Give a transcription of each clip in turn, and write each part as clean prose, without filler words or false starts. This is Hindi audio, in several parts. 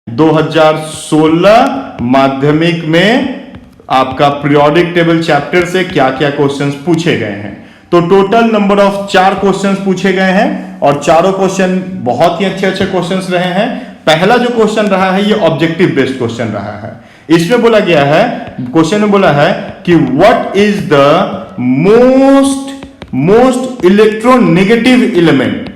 2016 माध्यमिक में आपका पीरियोडिक टेबल चैप्टर से क्या क्या क्वेश्चंस पूछे गए हैं। तो टोटल नंबर ऑफ 4 क्वेश्चंस पूछे गए हैं और चारों क्वेश्चन बहुत ही अच्छे अच्छे क्वेश्चंस रहे हैं। पहला जो क्वेश्चन रहा है ये ऑब्जेक्टिव बेस्ड क्वेश्चन रहा है। इसमें बोला गया है, क्वेश्चन में बोला है कि what is the most electronegative element,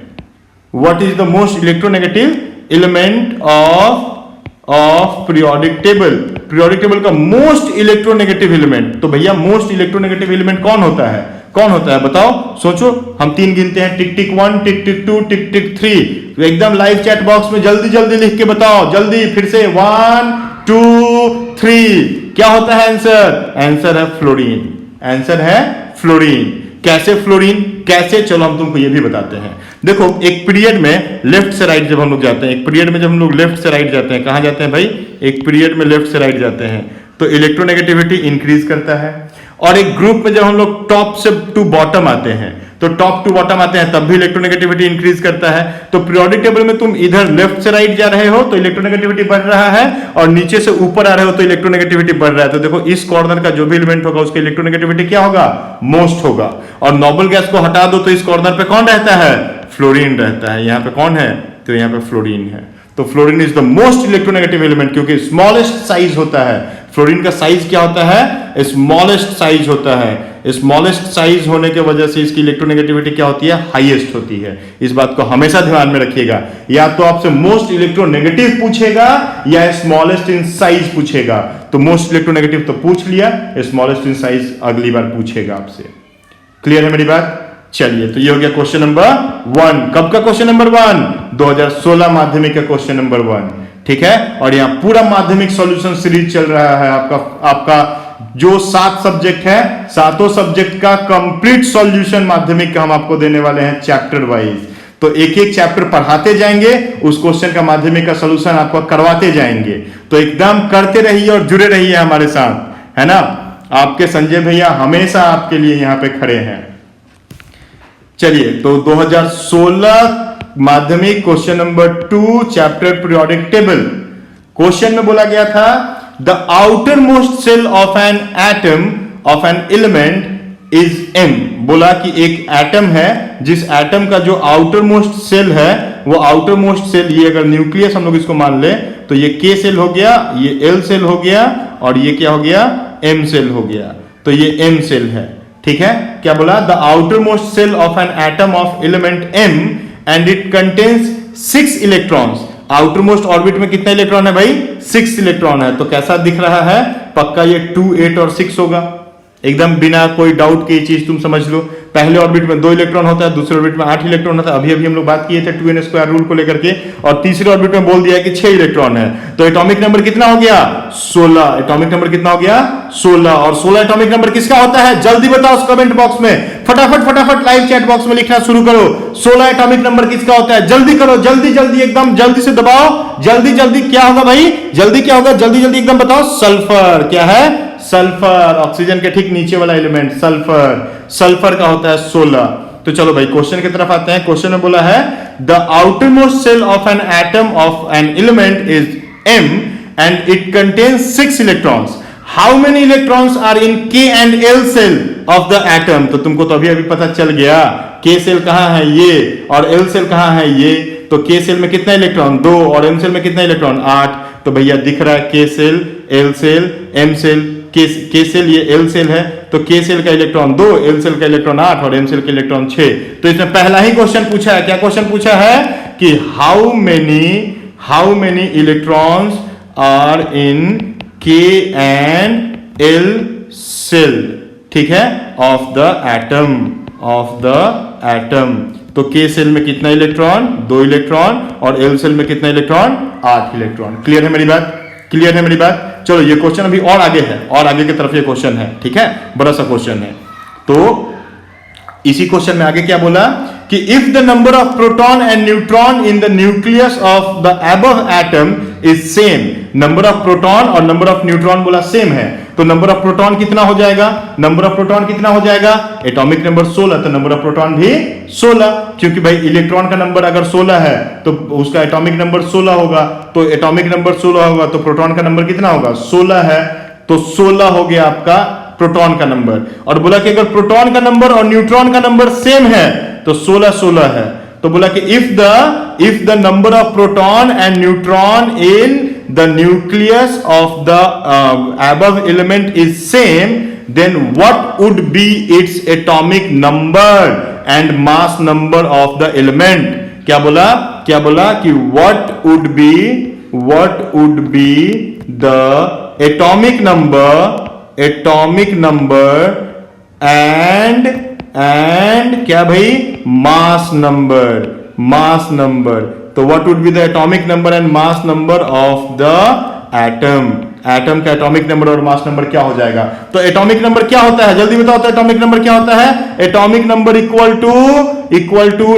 what is the most electronegative element of periodic table. Periodic table का मोस्ट इलेक्ट्रोनेगेटिव एलिमेंट, तो भैया मोस्ट इलेक्ट्रोनेगेटिव एलिमेंट कौन होता है, कौन होता है बताओ, सोचो। हम 3 गिनते हैं, टिक टिक 1, टिक टिक 2, टिक टिक 3। एकदम लाइव चैट बॉक्स में जल्दी जल्दी लिख के बताओ, जल्दी फिर से 1 2 3। क्या होता है आंसर? आंसर है फ्लोरीन, आंसर है फ्लोरीन। कैसे फ्लोरीन, कैसे, चलो हम तुमको ये भी बताते हैं। देखो एक पीरियड में लेफ्ट से राइट जब हम लोग जाते हैं, एक पीरियड में जब हम लोग लेफ्ट से राइट जाते हैं, कहां जाते हैं भाई? एक पीरियड में लेफ्ट से राइट जाते हैं तो इलेक्ट्रोनेगेटिविटी इंक्रीज करता है। और एक ग्रुप में जब हम लोग टॉप से टू बॉटम आते हैं, तो टॉप टू बॉटम आते हैं तब भी इलेक्ट्रोनेगेटिविटी इंक्रीज करता है। तो पीरियोडिक टेबल में तुम इधर लेफ्ट से राइट जा रहे हो तो इलेक्ट्रोनेगेटिविटी बढ़ रहा है, और नीचे से ऊपर आ रहे हो तो इलेक्ट्रोनेगेटिविटी बढ़ रहा है। तो देखो इस कॉर्नर का जो भी एलिमेंट होगा उसका इलेक्ट्रोनेगेटिविटी क्या होगा? मोस्ट होगा। और नोबल गैस को हटा दो तो इस कॉर्नर पे कौन रहता है? फ्लोरीन रहता है। यहां पे कौन है? तो यहां पे फ्लोरीन है। तो fluorine is the most electronegative element, क्योंकि स्मॉलेस्ट साइज होता है। फ्लोरीन का साइज क्या होता है? स्मॉलेस्ट साइज होता है। स्मॉलेस्ट साइज होने की वजह से इसकी इलेक्ट्रोनेगेटिविटी क्या होती है? हाईएस्ट होती है। इस बात को हमेशा ध्यान में रखिएगा। या तो आपसे मोस्ट इलेक्ट्रोनेगेटिव पूछेगा या स्मॉलेस्ट इन साइज पूछेगा। तो मोस्ट इलेक्ट्रोनेगेटिव तो पूछ लिया, स्मॉलेस्ट इन साइज अगली बार पूछेगा आपसे। क्लियर है मेरी बात? चलिए, तो ये हो गया क्वेश्चन नंबर 1। कब का क्वेश्चन नंबर 1? 2016 माध्यमिक का क्वेश्चन नंबर 1। ठीक है। और यहाँ पूरा माध्यमिक सॉल्यूशन सीरीज चल रहा है। आपका जो 7 सब्जेक्ट है, सातों सब्जेक्ट का कंप्लीट सॉल्यूशन माध्यमिक का हम आपको देने वाले हैं चैप्टर वाइज। तो एक एक चैप्टर पढ़ाते जाएंगे, उस क्वेश्चन का माध्यमिक का सॉल्यूशन आपको करवाते जाएंगे। तो एकदम करते रहिए और जुड़े रहिए हमारे साथ, है ना। आपके संजय भैया हमेशा आपके लिए यहाँ पे खड़े हैं। चलिए, तो 2016 माध्यमिक question number 2 chapter periodic table. Question में बोला गया था the outermost shell of an atom of an element is M. बोला कि एक एटम है, जिस एटम का जो आउटर मोस्ट सेल है वो आउटर मोस्ट सेल, ये अगर न्यूक्लियस हम लोग इसको मान ले तो ये के सेल हो गया, ये एल सेल हो गया और ये क्या हो गया? एम सेल हो गया। तो ये एम सेल है। ठीक है। क्या बोला? The outermost shell of an atom of element M and it contains 6 electrons. Outermost orbit में कितने इलेक्ट्रॉन है भाई? 6 इलेक्ट्रॉन है। तो कैसा दिख रहा है? पक्का ये 2 8 और 6 होगा, एकदम बिना कोई डाउट की चीज तुम समझ लो। पहले ऑर्बिट में 2 इलेक्ट्रॉन होता है, दूसरे ऑर्बिट में 8 इलेक्ट्रॉन होता है। अभी अभी हम लोग बात किए थे 2n स्क्वायर रूल को लेकर के, और तीसरे ऑर्बिट में बोल दिया कि 6 इलेक्ट्रॉन है। तो एटॉमिक नंबर कितना हो गया? 16। एटॉमिक नंबर कितना हो गया? 16। और 16 एटॉमिक नंबर किसका होता है? जल्दी बताओ कमेंट बॉक्स में, फटाफट फटाफट लाइव चैट बॉक्स में लिखना शुरू करो। 16 एटॉमिक नंबर किसका होता है? जल्दी करो, जल्दी जल्दी, एकदम जल्दी से दबाओ, जल्दी जल्दी। क्या होगा भाई? जल्दी क्या होगा? जल्दी जल्दी एकदम बताओ। सल्फर। क्या है? सल्फर। ऑक्सीजन के ठीक नीचे वाला एलिमेंट सल्फर। सल्फर का होता है 16। तो चलो भाई क्वेश्चन की तरफ आते हैं। क्वेश्चन में बोला है the outermost shell of an atom of an element is M and it contains 6 electrons. How many electrons are in K and L shell of the atom? तो तुमको तो अभी अभी पता चल गया, के सेल कहां है? ये। और एल सेल कहां है? ये। तो के सेल में कितना इलेक्ट्रॉन? 2। और एम सेल में कितना इलेक्ट्रॉन? 8। तो भैया दिख रहा है K shell, L shell, M shell, K shell, ये एल सेल है। तो के सेल का इलेक्ट्रॉन 2, एल सेल का इलेक्ट्रॉन 8 और एम सेल का इलेक्ट्रॉन 6। तो इसमें पहला ही क्वेश्चन पूछा है। क्या क्वेश्चन पूछा है? कि how many electrons are in K and L cell, ठीक है, ऑफ द एटम। तो के सेल में कितना इलेक्ट्रॉन? 2 इलेक्ट्रॉन। और एल सेल में कितना इलेक्ट्रॉन? 8 इलेक्ट्रॉन। क्लियर है मेरी बात? क्लियर है मेरी बात? चलो ये क्वेश्चन अभी और आगे है, और आगे की तरफ ये क्वेश्चन है। ठीक है, बड़ा सा क्वेश्चन है। तो इसी क्वेश्चन में आगे क्या बोला कि if the number of proton and neutron in the nucleus of the above atom is same, number of proton और नंबर ऑफ न्यूट्रॉन बोला सेम है, तो नंबर ऑफ प्रोटॉन कितना हो जाएगा, नंबर ऑफ प्रोटॉन कितना हो जाएगा, एटॉमिक नंबर 16, तो नंबर ऑफ प्रोटॉन भी 16, क्योंकि भाई इलेक्ट्रॉन का नंबर अगर 16 है तो उसका एटॉमिक नंबर 16 होगा, तो एटॉमिक नंबर 16 होगा तो प्रोटॉन का नंबर कितना होगा, 16 है, तो 16 हो गया आपका प्रोटॉन का नंबर। और बोला कि अगर प्रोटॉन का नंबर और न्यूट्रॉन का नंबर सेम है तो 16 16 है, तो बोला कि if the number of proton and neutron in the nucleus of the above element is same, then what would be its atomic number and mass number of the element. क्या बोला कि what would be the atomic number and क्या भाई, मास नंबर, तो what would be the atomic number and mass number of the atom का एटॉमिक नंबर और मास नंबर क्या हो जाएगा। तो एटॉमिक नंबर क्या होता है, जल्दी बताओ, तो एटॉमिक नंबर क्या होता है, atomic number equal to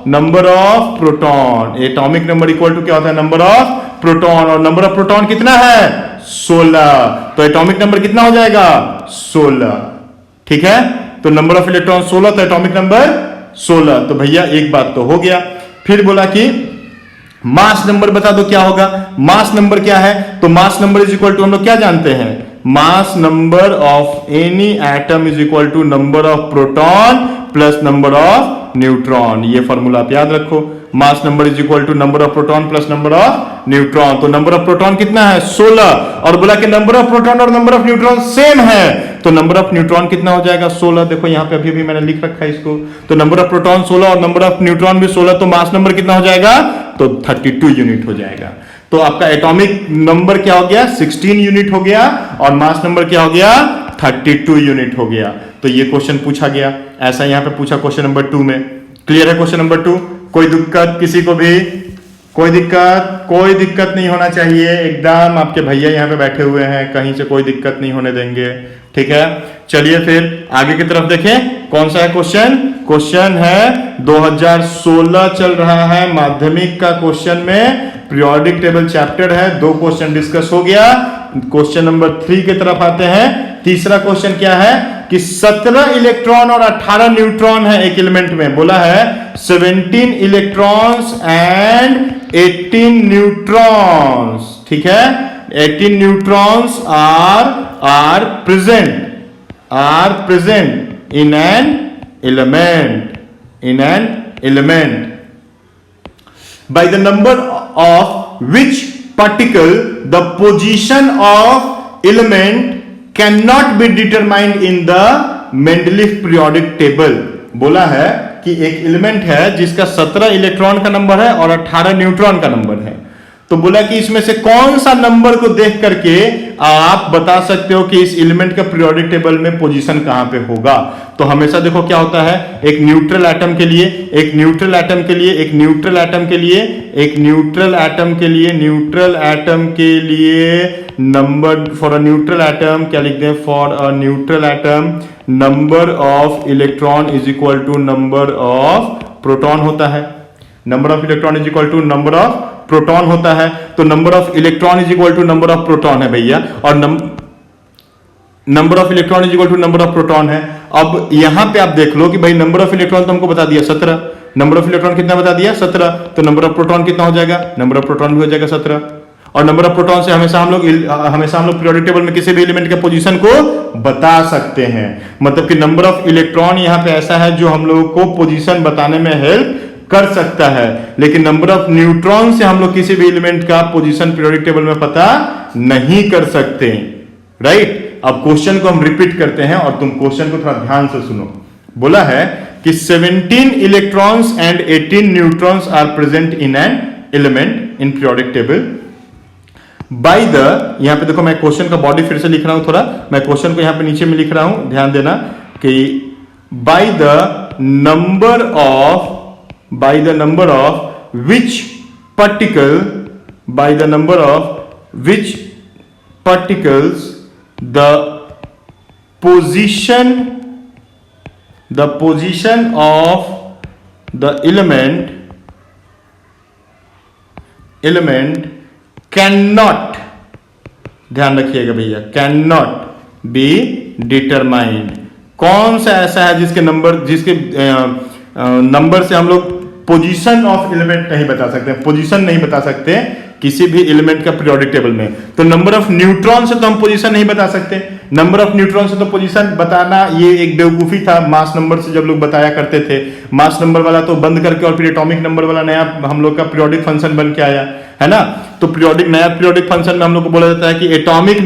number of proton, atomic number equal to क्या होता है, नंबर ऑफ प्रोटॉन, और नंबर ऑफ प्रोटॉन कितना है, 16, तो एटॉमिक नंबर कितना हो जाएगा, 16, ठीक है, तो नंबर ऑफ इलेक्ट्रॉन 16, तो एटॉमिक नंबर 16, तो भैया एक बात तो हो गया। फिर बोला कि मास नंबर बता दो क्या होगा, मास नंबर क्या है, तो mass number is equal to हम लोग क्या जानते हैं, mass number of any atom is equal to number of proton plus number of neutron, ये फॉर्मूला आप याद रखो, mass number is equal to number of proton plus number of neutron, तो नंबर ऑफ प्रोटॉन कितना है, 16, और बोला कि नंबर ऑफ प्रोटॉन और नंबर ऑफ न्यूट्रॉन सेम है, तो नंबर ऑफ न्यूट्रॉन कितना हो जाएगा, 16, देखो यहां पे अभी मैंने लिख रखा है इसको, तो नंबर ऑफ प्रोटॉन 16 और नंबर ऑफ न्यूट्रॉन भी 16, तो मास नंबर कितना हो जाएगा, तो 32 यूनिट हो जाएगा। तो आपका एटॉमिक नंबर क्या हो गया, 16 यूनिट हो गया, और मास नंबर क्या हो गया, 32 यूनिट हो गया। तो ये क्वेश्चन पूछा गया, ऐसा यहां पे पूछा क्वेश्चन नंबर 2 में। क्लियर है क्वेश्चन नंबर 2, कोई दिक्कत किसी को भी, कोई दिक्कत नहीं होना चाहिए, एकदम आपके भैया यहाँ पे बैठे हुए हैं, कहीं से कोई दिक्कत नहीं होने देंगे, ठीक है। चलिए फिर आगे की तरफ देखें, कौन सा है क्वेश्चन है 2016 चल रहा है, माध्यमिक का क्वेश्चन में पीरियोडिक टेबल चैप्टर है, 2 क्वेश्चन डिस्कस हो गया। क्वेश्चन नंबर 3 की तरफ आते हैं। तीसरा क्वेश्चन क्या है कि 17 इलेक्ट्रॉन और 18 न्यूट्रॉन है एक एलिमेंट में, बोला है 17 इलेक्ट्रॉन्स एंड 18 न्यूट्रॉन्स, ठीक है, 18 neutrons are present in an element by the number of which particle the position of element cannot be determined in the Mendeleev periodic table। बोला है कि एक एलिमेंट है जिसका 17 इलेक्ट्रॉन का नंबर है और 18 न्यूट्रॉन का नंबर है, तो बोला कि इसमें से कौन सा नंबर को देख करके आप बता सकते हो कि इस एलिमेंट का पीरियोडिक टेबल में पोजीशन कहां पे होगा। तो हमेशा देखो क्या होता है, एक न्यूट्रल एटम के लिए number for a neutral atom क्या लिख दें, for a neutral atom number of electron is equal to number of proton होता है, number of electron is equal to number of proton होता है, तो number of electron is equal to number of proton है भैया, और number of electron is equal to number of proton है। अब यहां पे आप देख लो कि भाई नंबर ऑफ इलेक्ट्रॉन तो हमको बता दिया 17, नंबर ऑफ इलेक्ट्रॉन कितना बता दिया 17, तो नंबर ऑफ प्रोटॉन कितना हो जाएगा, नंबर ऑफ प्रोटॉन भी हो जाएगा 17, और नंबर ऑफ प्रोटॉन से हमेशा हम लोग पीरियोडिक टेबल में किसी भी एलिमेंट के पोजीशन को बता सकते हैं। मतलब कि नंबर ऑफ इलेक्ट्रॉन यहां पे ऐसा है जो हम लोगों को पोजीशन बताने में हेल्प कर सकता है, लेकिन नंबर ऑफ न्यूट्रॉन से हम लोग किसी भी एलिमेंट का पोजीशन पीरियोडिक टेबल में पता नहीं कर सकते, राइट। अब क्वेश्चन को हम रिपीट करते हैं और तुम क्वेश्चन को थोड़ा ध्यान से सुनो। बोला है कि 17 electrons and 18 neutrons are present in an element in periodic table by the, यहां पे देखो मैं क्वेश्चन का बॉडी फिर से लिख रहा हूं, थोड़ा मैं क्वेश्चन को यहां पे नीचे में लिख रहा हूं, ध्यान देना कि by the number of which particles the position the position of the element can not, ध्यान रखिएगा भैया, कैन नॉट बी डिटरमाइंड। कौन सा ऐसा है जिसके नंबर से हम लोग पोजीशन ऑफ एलिमेंट नहीं बता सकते, पोजीशन नहीं बता सकते किसी भी एलिमेंट का पीरियोडिक टेबल में। तो नंबर ऑफ न्यूट्रॉन से तो हम पोजीशन नहीं बता सकते, नंबर ऑफ न्यूट्रॉन से तो पोजीशन बताना ये एक बेवकूफी था मास नंबर से जब लोग बताया करते थे। मास नंबर वाला तो बंद करके और फिर एटॉमिक नंबर वाला नया हम लोग का पीरियोडिक फंक्शन बन के आया है ना। तो नया पीरियोडिक फंक्शन में हम लोग को बोला जाता है कि एटॉमिक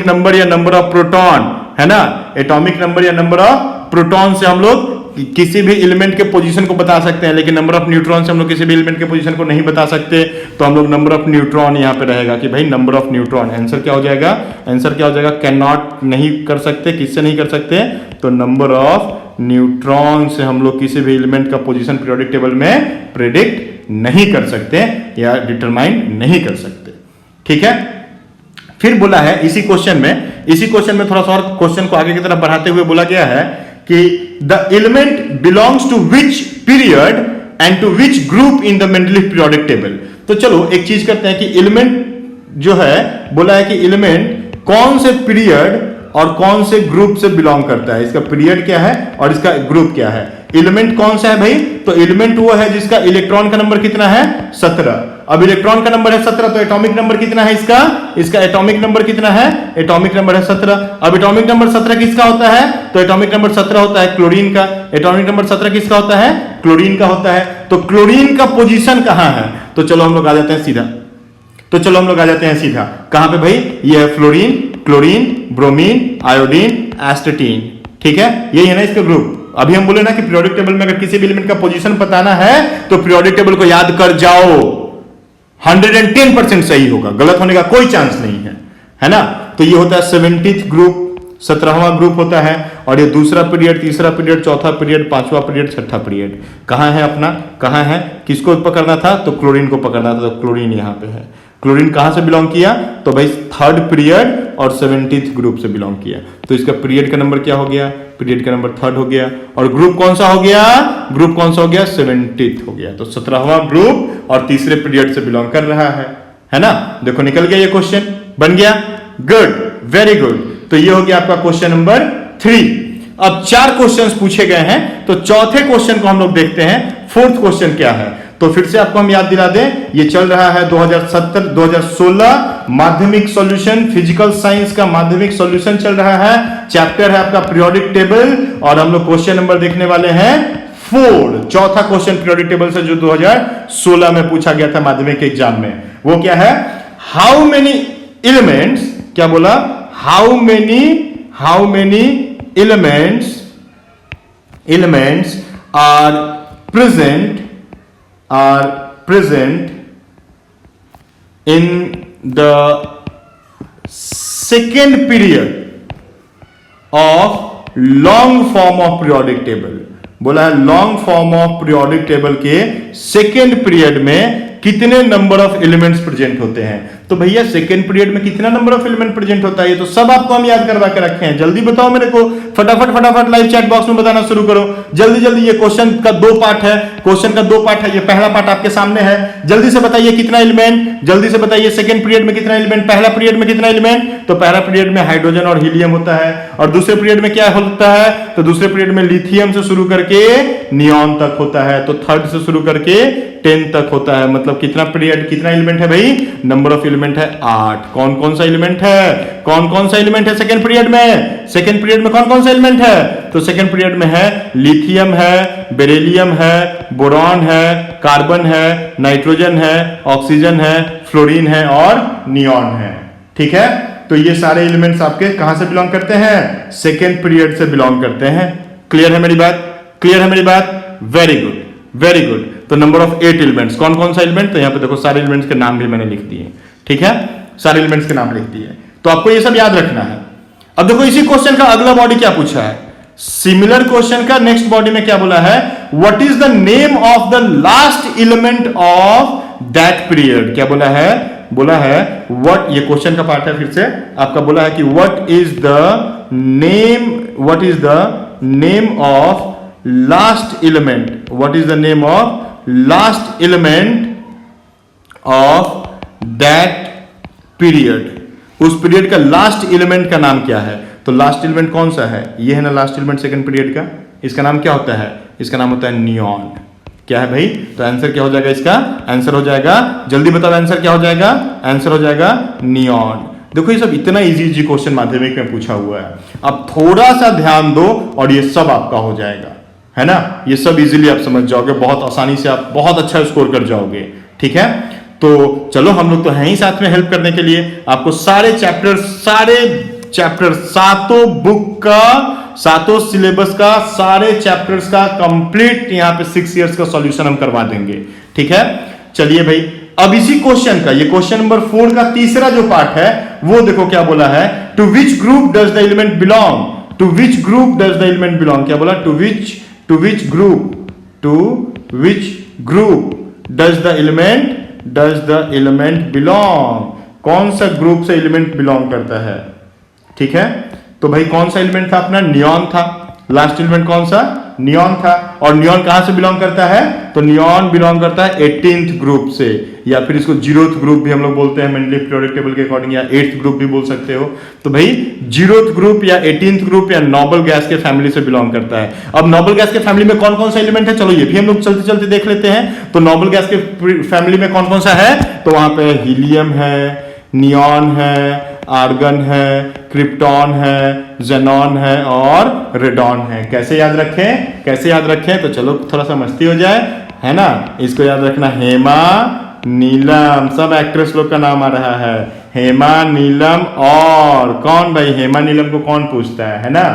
नंबर या नंबर ऑफ प्रोटॉन, है ना, एटॉमिक नंबर या नंबर ऑफ प्रोटॉन से हम लोग किसी भी एलिमेंट के पोजीशन को बता सकते हैं, लेकिन नंबर ऑफ न्यूट्रॉन से हम लोग किसी भी एलिमेंट के पोजीशन को नहीं बता सकते। तो हम लोग नंबर ऑफ न्यूट्रॉन यहाँ पे रहेगा कि भाई नंबर ऑफ न्यूट्रॉन। आंसर क्या हो जाएगा? आंसर क्या हो जाएगा? कैन नॉट नहीं कर सकते, किससे नहीं कर सकते? तो नंबर ऑफ न्यूट्रॉन से हम लोग किसी भी एलिमेंट का पोजीशन पीरियोडिक टेबल में प्रेडिक्ट नहीं कर सकते या डिटरमाइन नहीं कर सकते। ठीक है, फिर बोला है इसी क्वेश्चन में थोड़ा सा और क्वेश्चन को आगे की तरफ बढ़ाते हुए बोला गया है कि the element belongs to which period and to which group in the Mendeleev periodic table. तो चलो एक चीज करते हैं कि एलिमेंट जो है, बोला है कि एलिमेंट कौन से पीरियड और कौन से ग्रुप से बिलोंग करता है, इसका पीरियड क्या है और इसका ग्रुप क्या है। एलिमेंट कौन सा है भाई? तो एलिमेंट वो है जिसका इलेक्ट्रॉन का नंबर कितना है? 17। अब इलेक्ट्रॉन का नंबर है 17, तो एटॉमिक नंबर कितना है इसका एटॉमिक नंबर कितना है? एटॉमिक नंबर है 17। अब एटॉमिक नंबर 17 किसका होता है? तो एटॉमिक नंबर 17 होता है क्लोरीन का। एटॉमिक नंबर 17 किसका होता है? क्लोरीन का होता है। तो क्लोरीन का पोजीशन कहां है? तो चलो हम लोग आ जाते हैं सीधा, कहां पे भाई? ये है फ्लोरीन, क्लोरीन, ब्रोमीन, आयोडीन, एस्टेटीन। ठीक है, यही है ना इसका ग्रुप। अभी हम बोले ना कि पीरियोडिक टेबल में अगर किसी भी एलिमेंट का पोजीशन बताना है तो पीरियोडिक टेबल को याद कर जाओ, 110% सही होगा, गलत होने का कोई चांस नहीं है ना। तो ये होता है 70th ग्रुप, 17वां ग्रुप होता है। और ये दूसरा पीरियड, तीसरा पीरियड, चौथा पीरियड, पांचवा पीरियड, छठा पीरियड कहां है अपना? कहां है? किसको पकड़ना था? तो क्लोरीन को पकड़ना था। तो क्लोरीन यहां पे है। क्लोरीन कहां से बिलोंग किया? तो भाई 3rd पीरियड और 70th ग्रुप से बिलोंग किया। तो इसका पीरियड का नंबर क्या हो गया? पीरियड का नंबर 3rd हो गया। और ग्रुप कौन सा हो गया? 70th हो गया। तो 17वां ग्रुप और तीसरे पीरियड से बिलोंग कर रहा है ना। देखो निकल गया, ये क्वेश्चन बन गया। Good, very good. तो ये हो गया आपका क्वेश्चन नंबर 3। अब 4 क्वेश्चंस पूछे गए हैं, तो चौथे क्वेश्चन को हम लोग देखते हैं। 4th क्वेश्चन क्या है? तो फिर से आपको हम याद दिला दें, ये चल रहा है 2016 माध्यमिक सॉल्यूशन, फिजिकल साइंस का माध्यमिक सॉल्यूशन चल रहा है। चैप्टर है आपका पीरियोडिक टेबल और हम लोग क्वेश्चन नंबर देखने वाले हैं 4। चौथा क्वेश्चन पीरियोडिक टेबल से जो 2016 में पूछा गया था माध्यमिक एग्जाम में, वो क्या है? हाउ मेनी एलिमेंट्स, क्या बोला? How many elements are present in the second period of long form of periodic table। बोला है long form of periodic table के सेकेंड पीरियड में कितने नंबर ऑफ एलिमेंट्स प्रेजेंट होते हैं। तो भैया सेकेंड पीरियड में कितना नंबर ऑफ एलिमेंट प्रेजेंट होता है, ये तो सब आपको हम याद करवा के रखे हैं। जल्दी बताओ मेरे को, फटाफट लाइव चैट बॉक्स में बताना शुरू करो जल्दी। ये क्वेश्चन का 2 पार्ट है, ये पहला पार्ट आपके सामने है। जल्दी से बताइए कितना एलिमेंट, जल्दी से बताइए सेकेंड पीरियड में कितना एलिमेंट, पहला पीरियड में कितना एलिमेंट। तो पहला पीरियड में हाइड्रोजन और हीलियम होता है। और दूसरे पीरियड में क्या होता है? तो दूसरे पीरियड में लिथियम से शुरू करके नियॉन तक होता है। तो 3rd से शुरू करके 10 तक होता है। मतलब कितना पीरियड, कितना एलिमेंट है भाई? नंबर ऑफ एलिमेंट है 8। कौन सा एलिमेंट है सेकेंड पीरियड में? सेकेंड पीरियड में कौन सा एलिमेंट है? तो सेकेंड पीरियड में है लिथियम है, बेरिलियम है, बोरॉन है, कार्बन है, नाइट्रोजन है, ऑक्सीजन है, फ्लोरीन है और नियॉन है। ठीक है, तो ये सारे एलिमेंट्स आपके कहां से बिलोंग करते हैं? सेकेंड पीरियड से बिलोंग करते हैं। क्लियर है मेरी बात? Very good. तो नंबर ऑफ 8 एलिमेंट्स, कौन सा एलिमेंट? तो यहां पे देखो सारे एलिमेंट्स के नाम भी मैंने लिख दिए। ठीक है, सारे एलिमेंट्स के नाम लिख दिए, तो आपको ये सब याद रखना है। अब देखो इसी क्वेश्चन का अगला बॉडी क्या पूछा है, सिमिलर क्वेश्चन का नेक्स्ट बॉडी में क्या बोला है? What is the name of the last element of that period. क्या बोला है? व्हाट, ये क्वेश्चन का पार्ट है। फिर से आपका बोला है कि what is the name of last element, what is the name of last element of that period, उस पीरियड का लास्ट एलिमेंट का नाम क्या है। तो लास्ट एलिमेंट कौन सा है, ये है ना लास्ट एलिमेंट सेकंड पीरियड का, इसका नाम क्या होता है, इसका नाम होता है नियॉन। क्या है भाई, तो आंसर क्या हो जाएगा इसका, आंसर हो जाएगा, जल्दी बताओ आंसर क्या हो जाएगा, आंसर हो जाएगा नियॉन। देखो ये सब इतना इजी क्वेश्चन माध्यमिक में पूछा हुआ है, अब थोड़ा सा ध्यान दो और ये सब आपका हो जाएगा, है ना, ये सब इजीली आप समझ जाओगे, बहुत आसानी से आप बहुत अच्छा स्कोर कर जाओगे। ठीक है, तो चलो हम लोग तो हैं ही साथ में हेल्प करने के लिए, आपको सारे चैप्टर सातों बुक का, सातों सिलेबस का, सारे चैप्टर्स का कंप्लीट यहाँ पे 6 इयर्स का सॉल्यूशन हम करवा देंगे। ठीक है, चलिए भाई अब इसी क्वेश्चन का, ये क्वेश्चन नंबर 4 का तीसरा जो पार्ट है वो देखो क्या बोला है, to which group does the element belong, to which group does the element belong, क्या बोला, to which group does the element belong, कौन सा ग्रुप से एलिमेंट बिलोंग करता है। ठीक है, तो भाई कौन सा एलिमेंट था अपना, नियॉन था, लास्ट एलिमेंट कौन सा, नियॉन था, और नियॉन कहां से बिलोंग करता है, तो नियॉन बिलोंग करता है 18th ग्रुप से, या फिर इसको 0th ग्रुप भी हम लोग बोलते हैं मेनली पीरियोडिक टेबल के अकॉर्डिंग, या 8th ग्रुप भी बोल सकते हो। तो भाई 0th ग्रुप या 18th ग्रुप या नोबल गैस के फैमिली से बिलोंग करता है। अब नोबल गैस के फैमिली में कौन कौन सा एलिमेंट है, चलो ये भी हम लोग चलते चलते देख लेते हैं। तो नोबल गैस के फैमिली में कौन कौन सा है, तो वहां पे हीलियम है, नियॉन है, आर्गन है, क्रिप्टॉन है, जेनॉन है और रेडॉन है। कैसे याद रखें, कैसे याद रखें, तो चलो थोड़ा सा मस्ती हो जाए, है ना, इसको याद रखना, हेमा, नीलम, सब एक्ट्रेस लोग का नाम आ रहा है, हेमा, नीलम और कौन भाई, हेमा नीलम को कौन पूछता है ना,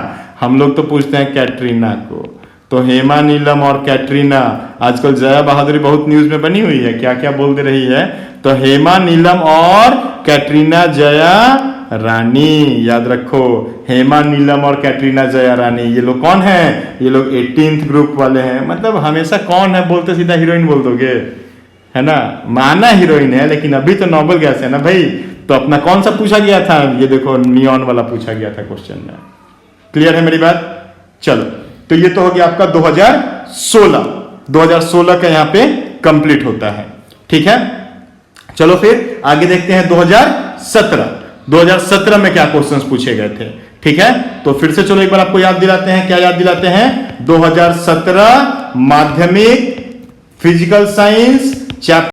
हम लोग तो पूछते हैं कैटरीना को। तो हेमा, नीलम और कैटरीना, आजकल जया बहादुरी बहुत न्यूज में बनी हुई है, क्या क्या बोल दे रही है, तो हेमा, नीलम और कैटरीना, जया रानी, याद रखो, हेमा, नीलम और कैटरीना, जया रानी, ये लोग कौन है, ये लोग 18th ग्रुप वाले हैं। मतलब हमेशा कौन है बोलते सीधा हीरोइन बोल दोगे, है ना, माना हीरोइन है, लेकिन अभी तो नोबल गैस है ना भाई। तो अपना कौन सा पूछा गया था, ये देखो नियॉन वाला पूछा गया था क्वेश्चन में। क्लियर है मेरी बात, चलो तो ये तो हो गया आपका 2016 का यहाँ पे कंप्लीट होता है। ठीक है, चलो फिर आगे देखते हैं 2017 में क्या क्वेश्चंस पूछे गए थे। ठीक है, तो फिर से चलो एक बार आपको याद दिलाते हैं, क्या याद दिलाते हैं, 2017 माध्यमिक फिजिकल साइंस चैप्टर